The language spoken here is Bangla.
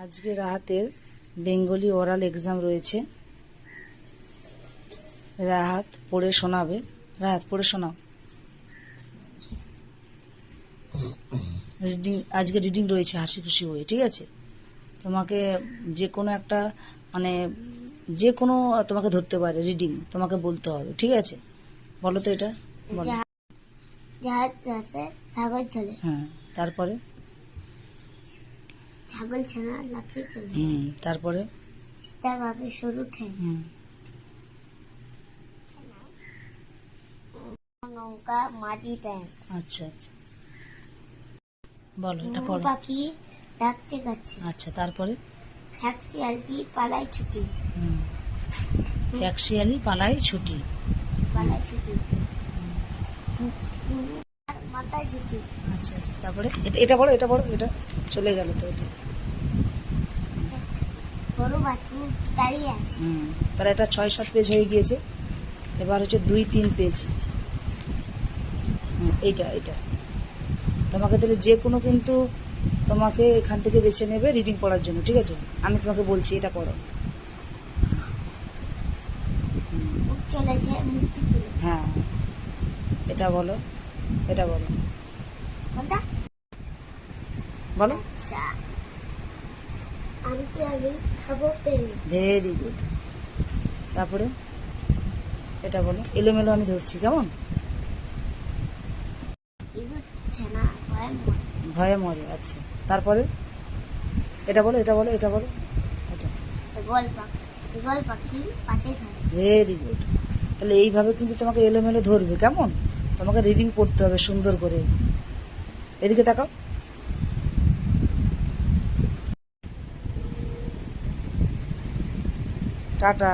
আজকে রাহাতের বেঙ্গলি ওরাল এক্সাম রয়েছে। রাহাত পড়ে শোনাবে। রাহাত পড়ে শোনাও। রিডিং, আজকে রিডিং রয়েছে হাসি খুশি হয়ে, ঠিক আছে? তোমাকে যে কোনো একটা মানে যে কোনো তোমাকে ধরতে পারে, রিডিং তোমাকে বলতে হবে, ঠিক আছে? বলো তো এটা বলো। জাহাজ চলে সাগর চলে, হ্যাঁ, তারপরে ছাগল ছানা লাফিয়ে চলে, তারপরে সীতা ভাবে সরু ঠ্যাং, নৌকা মাঝি ট্যাং, আচ্ছা আচ্ছা বলো এটা ঘুঘু পড়ো। পাখি ডাকছে গাছে, আচ্ছা তারপরে ঠ্যাক শিয়ালটি পালায় ছুটি, এক শিয়ালি পালায় ছুটি। পালায় ছুটি, মাথায় ঝুটি, আচ্ছা আচ্ছা তারপরে এটা এটা বলো, এটা বলো, এটা চলে গেল তো এটা। গরু বাছুর দাঁড়িয়ে আছে, তাহলে এটা 6-7 পেজ হয়ে গিয়েছে। এবার হচ্ছে 2-3 পেজ। এইটা এটা তোমাকে তাহলে যে কোনো কিন্তু তোমাকে এখান থেকে বেছে নেবে রিডিং পড়ার জন্য, ঠিক আছে? আমি তোমাকে বলছি এটা পড়ো। মুখ চলেছে মুক্তি তুলে, হ্যাঁ এটা বলো, এটা বলো, কোনটা? বলো। আচ্ছা, আনতে আমি খাবো পেরে, ভেরি গুড। তারপরে এটা বলো, এলোমেলো আমি ধরছি, কেমন? ইঁদুর ছানা ভয়ে মরে, ভয়ে মরে। আচ্ছা তারপরে এটা বলো, এটা বলো, এটা বলো, এটা। ঈগল পাখি পাশে থাকে, ভেরি গুড। তাহলে এইভাবে কিন্তু তোমাকে এলোমেলো ধরবে, কেমন? তোমাকে রিডিং পড়তে হবে সুন্দর করে। এদিকে তাকাও। টাটা।